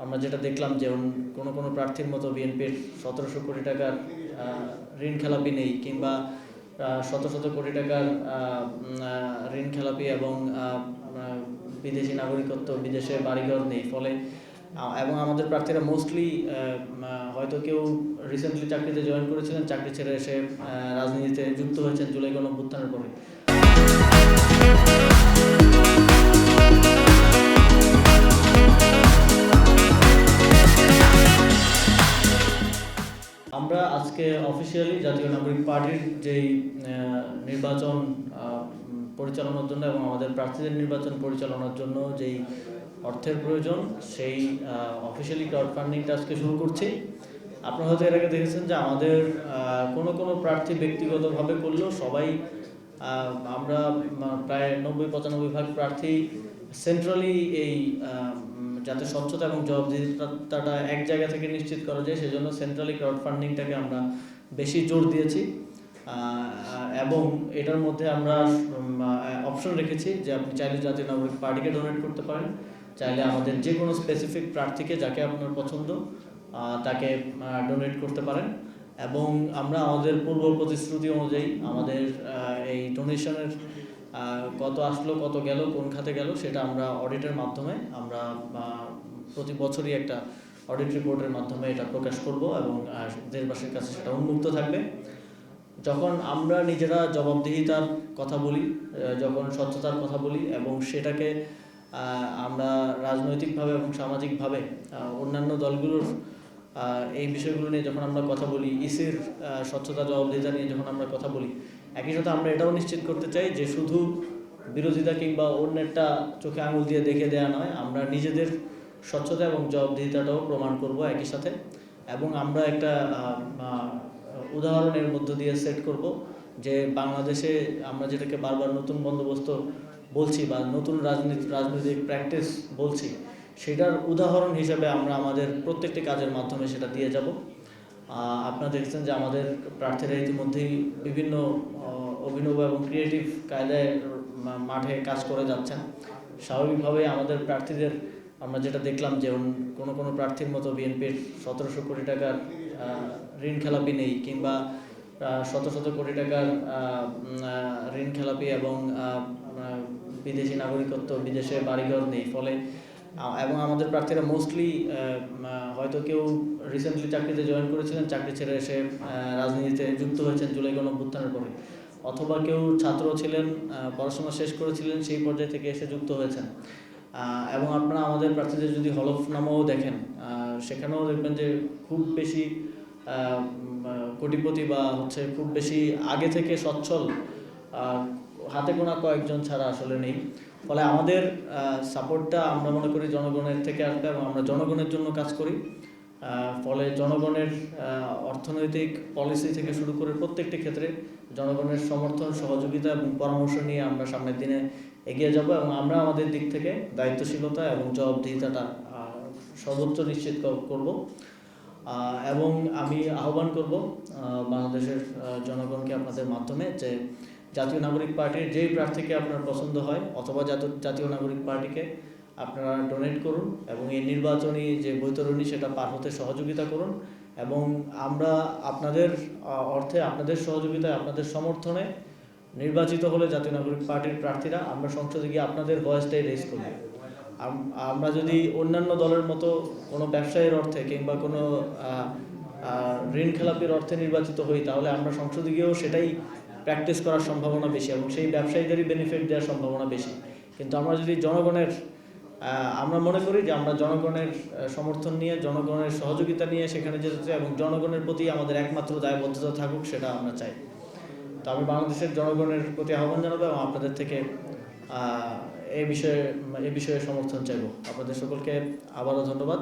আমরা যেটা দেখলাম যে কোনো প্রার্থীর মতো বিএনপির 1700 কোটি টাকার ঋণ খেলাপি নেই, কিংবা শত শত কোটি টাকার ঋণ খেলাপি এবং বিদেশি নাগরিকত্ব, বিদেশে বাড়িঘর নেই। ফলে এবং আমাদের প্রার্থীরা মোস্টলি হয়তো কেউ রিসেন্টলি চাকরিতে জয়েন করেছিলেন, চাকরি ছেড়ে এসে রাজনীতিতে যুক্ত হয়েছেন জুলাই গণঅভ্যুত্থানের পরে। আমরা আজকে অফিসিয়ালি জাতীয় নাগরিক পার্টির যেই নির্বাচন পরিচালনার জন্য এবং আমাদের প্রার্থীদের নির্বাচন পরিচালনার জন্য যেই অর্থের প্রয়োজন, সেই অফিসিয়ালি ক্রাউড ফান্ডিংটা আজকে শুরু করছি। আপনারা হয়তো এর আগে দেখেছেন যে আমাদের কোনো প্রার্থী ব্যক্তিগতভাবে করলেও সবাই আমরা প্রায় 90-95 ভাগ প্রার্থী সেন্ট্রালি এই যাতে স্বচ্ছতা এবং জবাবদিহিতাটা এক জায়গা থেকে নিশ্চিত করা যায়, সেজন্য সেন্ট্রালি ক্রাউড ফান্ডিংটাকে আমরা বেশি জোর দিয়েছি। এবং এটার মধ্যে আমরা অপশন রেখেছি যে আপনি চাইলে জাতীয় নাগরিক পার্টিকে ডোনেট করতে পারেন, চাইলে আমাদের যে কোনো স্পেসিফিক প্রার্থীকে যাকে আপনার পছন্দ তাকে ডোনেট করতে পারেন। এবং আমরা আমাদের পূর্ব প্রতিশ্রুতি অনুযায়ী আমাদের এই ডোনেশনের কত আসলো, কত গেল, কোন খাতে গেল, সেটা আমরা অডিটের মাধ্যমে আমরা প্রতি বছরই একটা অডিট রিপোর্টের মাধ্যমে এটা প্রকাশ করব এবং দেশবাসীর কাছে সেটা উন্মুক্ত থাকবে। যখন আমরা নিজেরা জবাবদিহিতার কথা বলি, যখন স্বচ্ছতার কথা বলি এবং সেটাকে আমরা রাজনৈতিকভাবে এবং সামাজিকভাবে অন্যান্য দলগুলোর এই বিষয়গুলো নিয়ে যখন আমরা কথা বলি, ইসির স্বচ্ছতা জবাবদিহিতা নিয়ে যখন আমরা কথা বলি, একই সাথে আমরা এটাও নিশ্চিত করতে চাই যে শুধু বিরোধিতা কিংবা অন্যেরটা চোখে আঙুল দিয়ে দেখে দেওয়া নয়, আমরা নিজেদের স্বচ্ছতা এবং জবাবদিহিতাটাও প্রমাণ করব একই সাথে। এবং আমরা একটা উদাহরণের মধ্য দিয়ে সেট করব যে বাংলাদেশে আমরা যেটাকে বারবার নতুন বন্দোবস্ত বলছি বা নতুন রাজনৈতিক প্র্যাকটিস বলছি, সেটার উদাহরণ হিসেবে আমরা আমাদের প্রত্যেকটি কাজের মাধ্যমে সেটা দিয়ে যাব। আপনারা দেখছেন যে আমাদের প্রার্থীরা ইতিমধ্যেই বিভিন্ন অভিনব এবং ক্রিয়েটিভ কায়দায় মাঠে কাজ করে যাচ্ছেন। স্বাভাবিকভাবে আমাদের প্রার্থীদের আমরা যেটা দেখলাম যে কোনো প্রার্থীর মতো বিএনপির 1700 কোটি টাকার ঋণ খেলাপি নেই, কিংবা শত শত কোটি টাকার ঋণ খেলাপি এবং বিদেশি নাগরিকত্ব, বিদেশে বাড়িঘর নেই। ফলে এবং আমাদের প্রার্থীরা মোস্টলি হয়তো কেউ রিসেন্টলি চাকরিতে জয়েন করেছিলেন, চাকরি ছেড়ে এসে রাজনীতিতে যুক্ত হয়েছেন জুলাই গণঅভ্যুত্থানের পরে, অথবা কেউ ছাত্র ছিলেন, পড়াশোনা শেষ করেছিলেন, সেই পর্যায় থেকে এসে যুক্ত হয়েছেন। এবং আপনারা আমাদের প্রার্থীদের যদি হলফনামাও দেখেন, সেখানেও দেখবেন যে খুব বেশি কোটিপতি বা খুব বেশি আগে থেকে সচ্ছল হাতে গোনা কয়েকজন ছাড়া আসলে নেই। ফলে আমাদের সাপোর্টটা আমরা মনে করি জনগণের থেকে আসবে এবং আমরা জনগণের জন্য কাজ করি। ফলে জনগণের অর্থনৈতিক পলিসি থেকে শুরু করে প্রত্যেকটি ক্ষেত্রে জনগণের সমর্থন, সহযোগিতা এবং পরামর্শ নিয়ে আমরা সামনের দিনে এগিয়ে যাব এবং আমরা আমাদের দিক থেকে দায়িত্বশীলতা এবং জবাবদিহিতাটা সর্বোচ্চ নিশ্চিত করব। এবং আমি আহ্বান করব বাংলাদেশের জনগণকে আপনাদের মাধ্যমে যে জাতীয় নাগরিক পার্টির যেই প্রার্থীকে আপনার পছন্দ হয় অথবা জাতীয় নাগরিক পার্টিকে আপনারা ডোনেট করুন এবং এই নির্বাচনী যে বৈতরণী সেটা পার হতে সহযোগিতা করুন। এবং আমরা আপনাদের অর্থে, আপনাদের সহযোগিতায়, আপনাদের সমর্থনে নির্বাচিত হলে জাতীয় নাগরিক পার্টির প্রার্থীরা আমরা সংসদে গিয়ে আপনাদের ভয়েসটাই রেজ করব। আমরা যদি অন্যান্য দলের মতো কোনো ব্যবসায়ীর অর্থে কিংবা কোনো ঋণ খেলাপির অর্থে নির্বাচিত হই, তাহলে আমরা সংসদে গিয়েও সেটাই প্র্যাকটিস করার সম্ভাবনা বেশি এবং সেই ব্যবসায়ীদেরই বেনিফিট দেওয়ার সম্ভাবনা বেশি। কিন্তু আমরা যদি আমরা মনে করি যে আমরা জনগণের সমর্থন নিয়ে, জনগণের সহযোগিতা নিয়ে সেখানে যেতে চাই এবং জনগণের প্রতি আমাদের একমাত্র দায়বদ্ধতা থাকুক, সেটা আমরা চাই। তো আমি বাংলাদেশের জনগণের প্রতি আহ্বান জানাবো এবং আপনাদের থেকে এই বিষয়ে সমর্থন চাইব। আপনাদের সকলকে আবারও ধন্যবাদ।